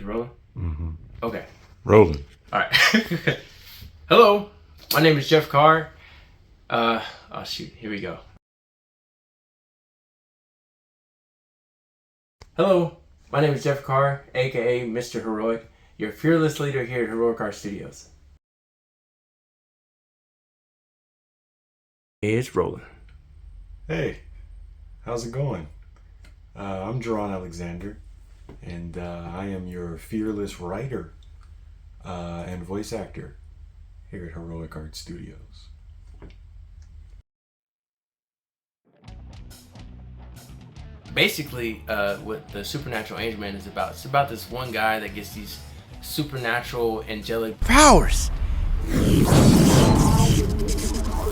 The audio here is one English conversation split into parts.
rolling? Mm-hmm. Okay. Rolling. All right. Hello, my name is Jeff Carr. Oh shoot, here we go. Hello, my name is Jeff Carr, aka Mr. Heroic, your fearless leader here at Heroic Art Studios. It's rolling. Hey, how's it going? I'm Jerron Alexander, and I am your fearless writer and voice actor here at Heroic Art Studios. Basically, what the Supernatural Angel Man is about, it's about this one guy that gets these supernatural angelic powers.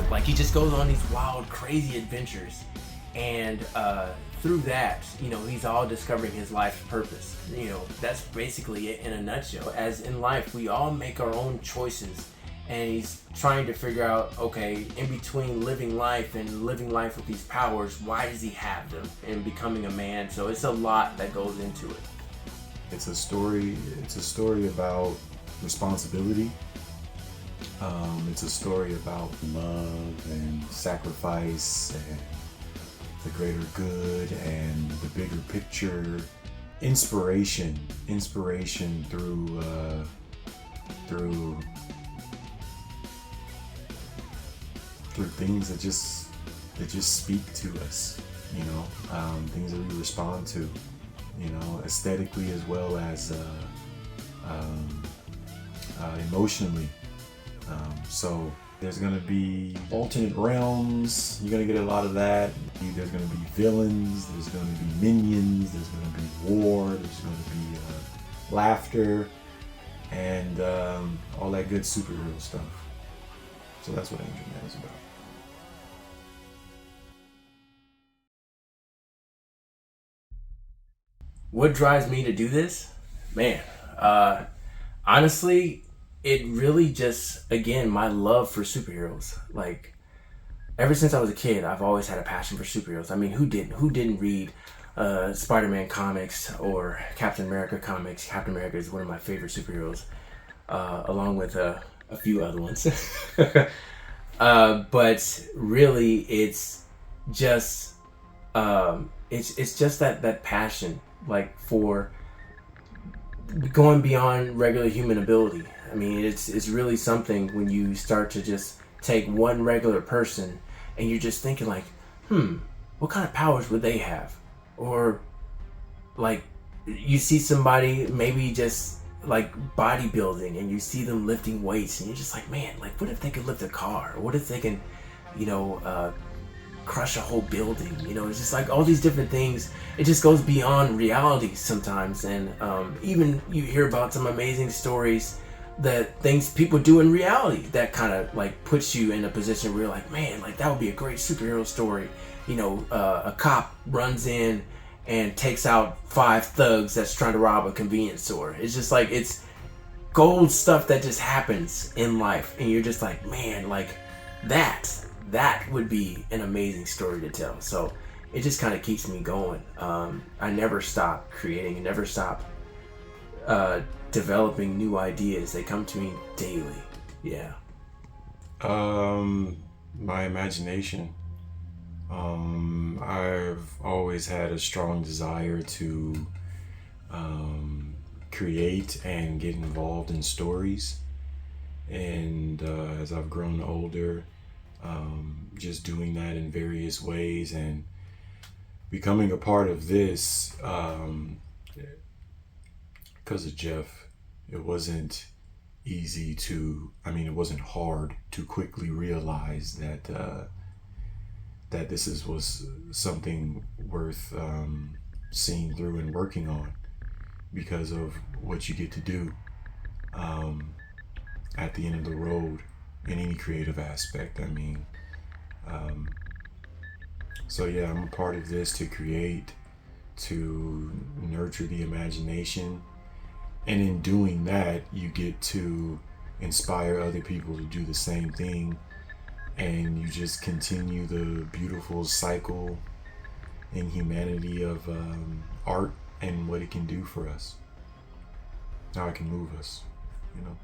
Like, he just goes on these wild, crazy adventures, and through that, he's all discovering his life's purpose. That's basically it in a nutshell. As in life, we all make our own choices, and he's trying to figure out, okay, in between living life and living life with these powers, why does he have them, and becoming a man. So it's a lot that goes into it. It's a story about responsibility. It's a story about love and sacrifice and the greater good and the bigger picture. Inspiration through things that just speak to us, things that we respond to, aesthetically as well as emotionally. So there's gonna be alternate realms. You're gonna get a lot of that. There's gonna be villains. There's gonna be minions. There's gonna be war. There's gonna be laughter and all that good superhero stuff. So that's what Angel Man is about. What drives me to do this? Man, honestly, it really just, again, my love for superheroes. Like, ever since I was a kid, I've always had a passion for superheroes. I mean, who didn't read Spider-Man comics or Captain America comics? Captain America is one of my favorite superheroes, along with a few other ones. But really, it's just that passion, like, for going beyond regular human ability. I mean, it's really something when you start to just take one regular person and you're just thinking like, what kind of powers would they have? Or like, you see somebody maybe just like bodybuilding and you see them lifting weights and you're just like, man, like, what if they could lift a car? Or what if they can, crush a whole building? It's just like all these different things. It just goes beyond reality sometimes. And even you hear about some amazing stories, that things people do in reality that kind of like puts you in a position where you're like, man, like, that would be a great superhero story. A cop runs in and takes out 5 thugs that's trying to rob a convenience store. It's just like, it's gold stuff that just happens in life, and you're just like, man, like, that would be an amazing story to tell. So it just kind of keeps me going. I never stop creating, I never stop developing new ideas. They come to me daily. Yeah. My imagination. I've always had a strong desire to create and get involved in stories. And as I've grown older, just doing that in various ways and becoming a part of this, because of Jeff, it wasn't it wasn't hard to quickly realize that this was something worth seeing through and working on, because of what you get to do at the end of the road in any creative aspect. So yeah, I'm a part of this to create, to nurture the imagination. And in doing that, you get to inspire other people to do the same thing. And you just continue the beautiful cycle in humanity of art and what it can do for us. how it can move us, you know.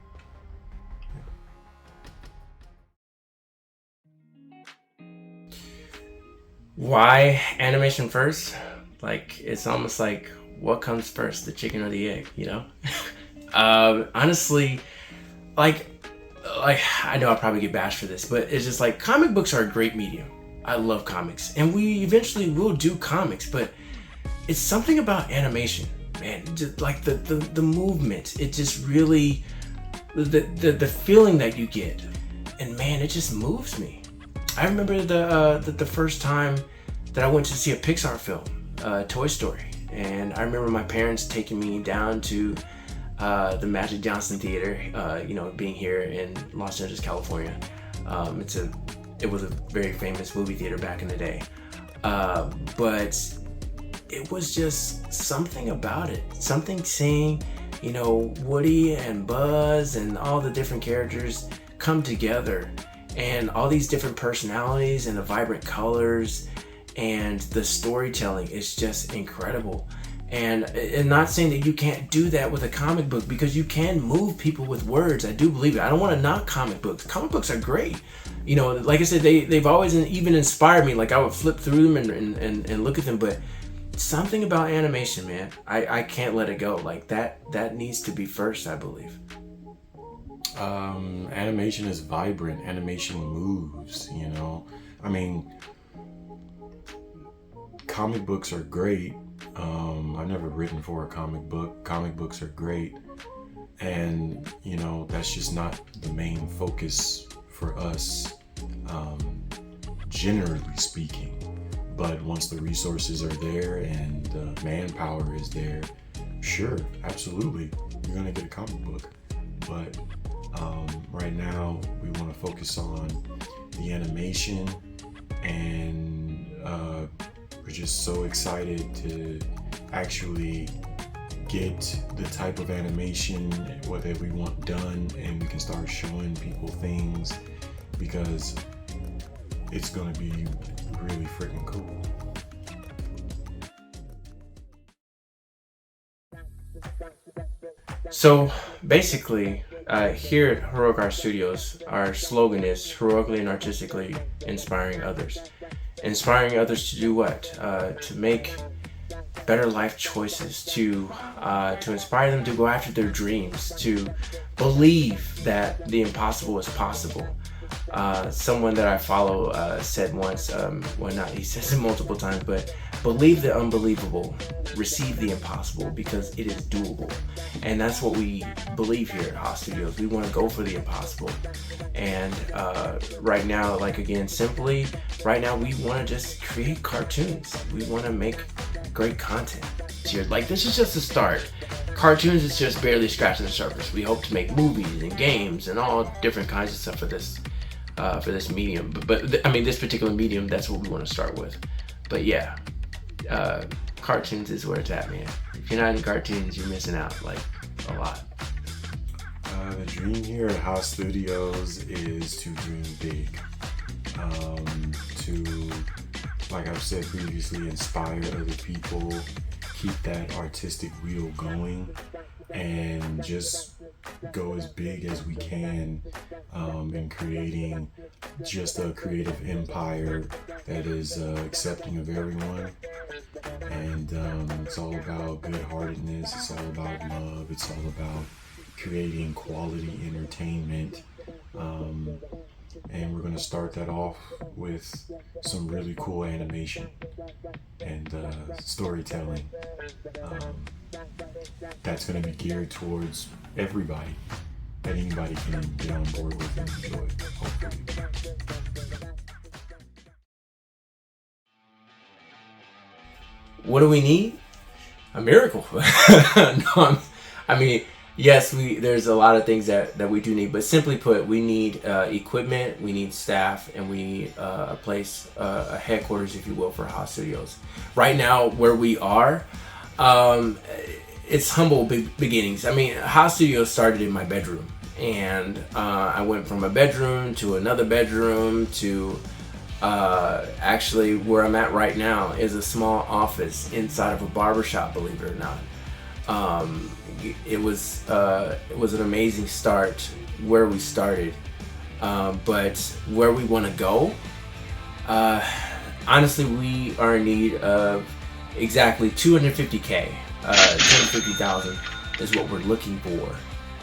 Why animation first? Like, it's almost like, what comes first, the chicken or the egg, you know? Honestly, like I know I'll probably get bashed for this, but it's just like, comic books are a great medium. I love comics, and we eventually will do comics, but it's something about animation, man. Just like the movement, it just really, the feeling that you get, and man, it just moves me. I remember the first time that I went to see a Pixar film, Toy Story, and I remember my parents taking me down to the Magic Johnson Theater, being here in Los Angeles, California. It was a very famous movie theater back in the day, but it was just something about it. Something seeing, Woody and Buzz and all the different characters come together, and all these different personalities and the vibrant colors and the storytelling is just incredible. And not saying that you can't do that with a comic book, because you can move people with words. I do believe it. I don't want to knock comic books. Comic books are great. Like I said, they've always even inspired me. Like, I would flip through them and look at them, but something about animation, man, I can't let it go. Like, that needs to be first, I believe. Animation is vibrant. Animation moves, I mean, comic books are great. I've never written for a comic book. Comic books are great, and that's just not the main focus for us, generally speaking. But once the resources are there and the manpower is there, sure, absolutely, you're gonna get a comic book. But right now we want to focus on the animation, and we're just so excited to actually get the type of animation that we want done, and we can start showing people things, because it's going to be really freaking cool. So basically, here at Heroic Art Studios, our slogan is heroically and artistically inspiring others. Inspiring others to do what? To make better life choices, to inspire them to go after their dreams, to believe that the impossible is possible. Someone that I follow said once, he says it multiple times, but believe the unbelievable, receive the impossible, because it is doable. And that's what we believe here at Haas Studios. We want to go for the impossible. And right now, right now we want to just create cartoons. We want to make great content. Like, this is just the start. Cartoons is just barely scratching the surface. We hope to make movies and games and all different kinds of stuff for this medium. But I mean, this particular medium, that's what we want to start with. But yeah, cartoons is where it's at, man. If you're not in cartoons, you're missing out, like, a lot. The dream here at Haas Studios is to dream big. To, like I've said previously, inspire other people, keep that artistic wheel going, and just go as big as we can in creating just a creative empire that is accepting of everyone. And it's all about good-heartedness, it's all about love, it's all about creating quality entertainment. And we're going to start that off with some really cool animation and storytelling. That's going to be geared towards everybody, that anybody can get on board with and enjoy, hopefully. What do we need? A miracle. Yes, there's a lot of things that we do need, but simply put, we need equipment, we need staff, and we need a place, a headquarters, if you will, for Haas Studios. Right now, where we are, it's humble beginnings. I mean, Haas Studios started in my bedroom, and I went from a bedroom to another bedroom to actually where I'm at right now is a small office inside of a barbershop, believe it or not. It was an amazing start where we started, but where we want to go, honestly, we are in need of exactly 250K. 250,000 is what we're looking for.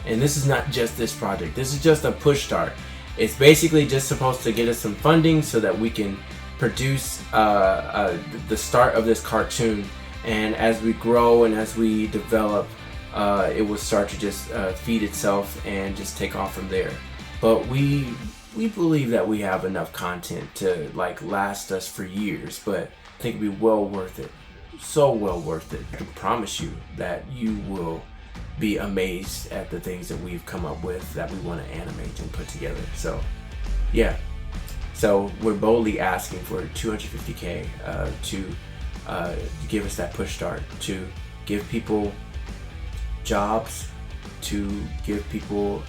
And this is not just this project. This is just a push start. It's basically just supposed to get us some funding so that we can produce the start of this cartoon. And as we grow and as we develop, it will start to just feed itself and just take off from there. But we believe that we have enough content to like last us for years. But I think it'd be well worth it. So well worth it. I can promise you that you will be amazed at the things that we've come up with that we want to animate and put together. So yeah, so we're boldly asking for 250K to give us that push start, to give people jobs, to give people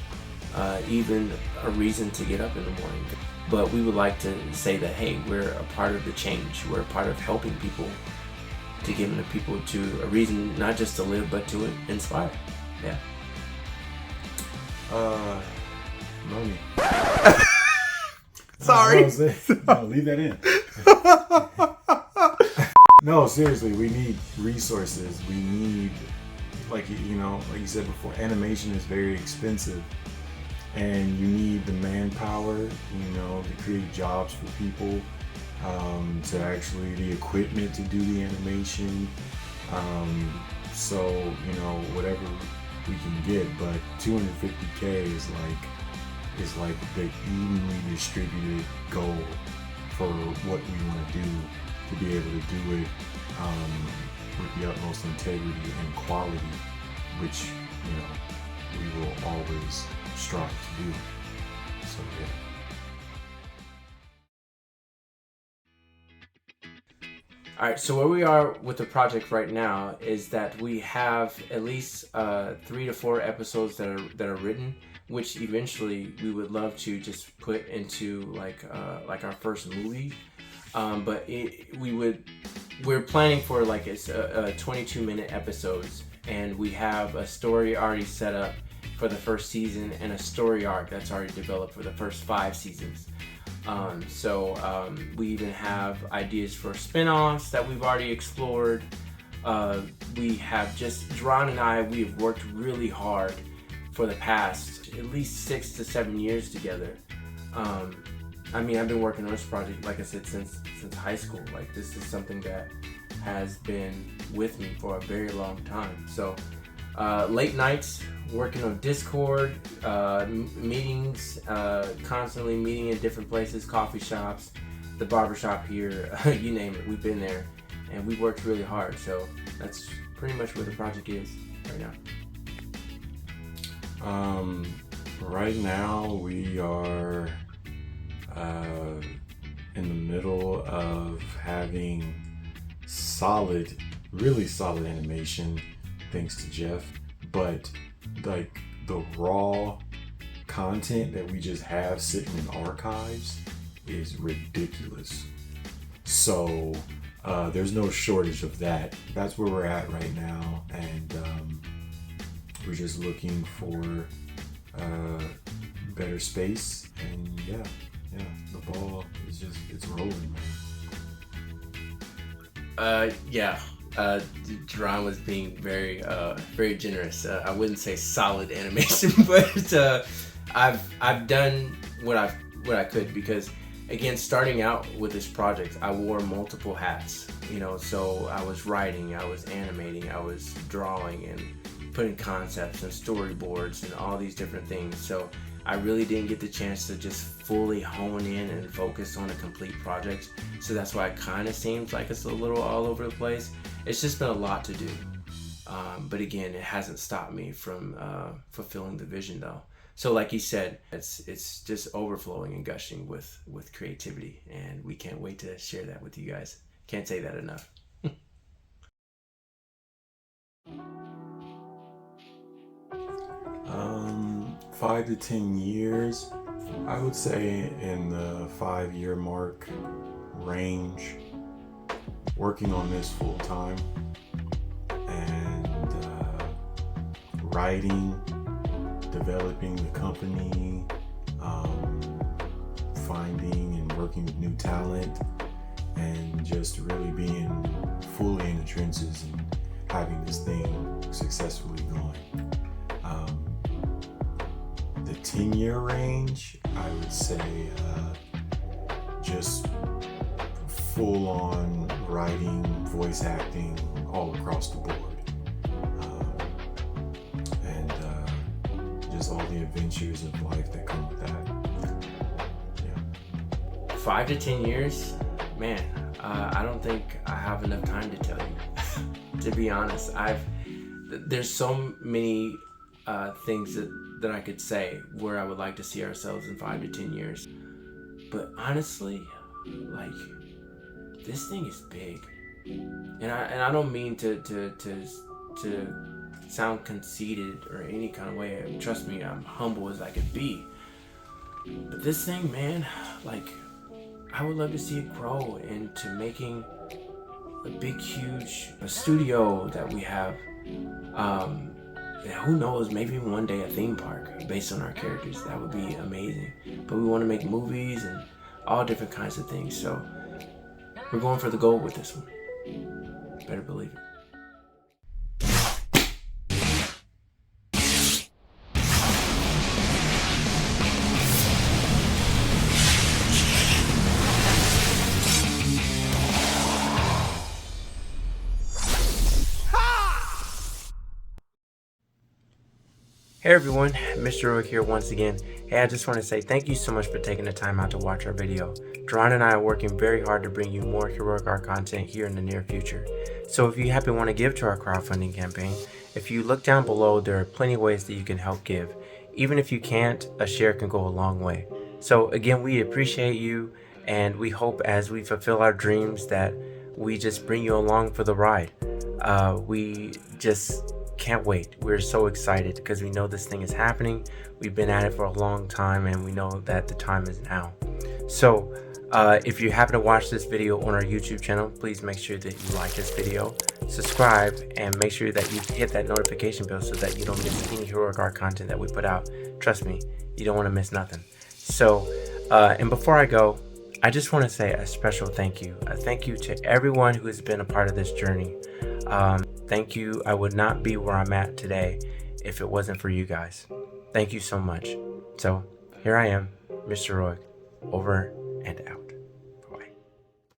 even a reason to get up in the morning. But we would like to say that, hey, we're a part of the change. We're a part of helping people, to giving the people to a reason not just to live but to inspire. Yeah. Money. Sorry. No, leave that in. No, seriously, we need resources. We need, like you said before, animation is very expensive, and you need the manpower, to create jobs for people, to actually the equipment to do the animation. So whatever we can get, but 250K is like the evenly distributed goal for what we want to do, to be able to do it with the utmost integrity and quality, which we will always strive to do. So yeah. All right, so where we are with the project right now is that we have at least 3 to 4 episodes that are written, which eventually we would love to just put into like our first movie. But we're planning for like it's 22-minute episodes, and we have a story already set up for the first season and a story arc that's already developed for the first 5 seasons. We even have ideas for spin-offs that we've already explored. We have just, Dron and I, we have worked really hard for the past at least 6 to 7 years together. I've been working on this project, like I said, since high school. Like, this is something that has been with me for a very long time. So late nights working on Discord, meetings, constantly meeting in different places, coffee shops, the barbershop here, you name it, we've been there, and we worked really hard. So that's pretty much where the project is right now. Right now we are in the middle of having really solid animation, thanks to Jeff, but like the raw content that we just have sitting in archives is ridiculous. So there's no shortage of that. That's where we're at right now, and we're just looking for better space, and yeah, the ball is it's rolling, man. Dron was being very generous. I wouldn't say solid animation, but I've done what I could, because again, starting out with this project, I wore multiple hats. So I was writing, I was animating, I was drawing and putting concepts and storyboards and all these different things. So I really didn't get the chance to just fully hone in and focus on a complete project. So that's why it kind of seems like it's a little all over the place. It's just been a lot to do. But again, it hasn't stopped me from fulfilling the vision, though. So like he said, it's just overflowing and gushing with creativity, and we can't wait to share that with you guys. Can't say that enough. 5 to 10 years, I would say in the 5-year mark range, working on this full time, and writing, developing the company, finding and working with new talent, and just really being fully in the trenches and having this thing successfully going. The 10-year range, I would say just full on writing, voice acting all across the board. And just all the adventures of life that come with that. Yeah. 5 to 10 years, man. I don't think I have enough time to tell you. To be honest, there's so many things that I could say where I would like to see ourselves in 5 to 10 years. But honestly, like, this thing is big, and I don't mean to sound conceited or any kind of way. Trust me, I'm humble as I could be. But this thing, man, like, I would love to see it grow into making a big, huge studio that we have. Who knows? Maybe one day a theme park based on our characters. That would be amazing. But we want to make movies and all different kinds of things. So we're going for the gold with this one. Better believe it. Hey everyone, Mr. Rook here once again. Hey, I just want to say thank you so much for taking the time out to watch our video. Duran and I are working very hard to bring you more Heroic Art content here in the near future. So if you happen to want to give to our crowdfunding campaign, if you look down below, there are plenty of ways that you can help give. Even if you can't, a share can go a long way. So again, we appreciate you, and we hope as we fulfill our dreams that we just bring you along for the ride. We just can't wait. We're so excited because we know this thing is happening. We've been at it for a long time, and we know that the time is now. So if you happen to watch this video on our YouTube channel, please make sure that you like this video, subscribe, and make sure that you hit that notification bell so that you don't miss any Heroic Art content that we put out. Trust me, you don't want to miss nothing. So and before I go, I just want to say a special thank you. A thank you to everyone who has been a part of this journey. Thank you. I would not be where I'm at today if it wasn't for you guys. Thank you so much. So here I am, Mr. Roy, over and out.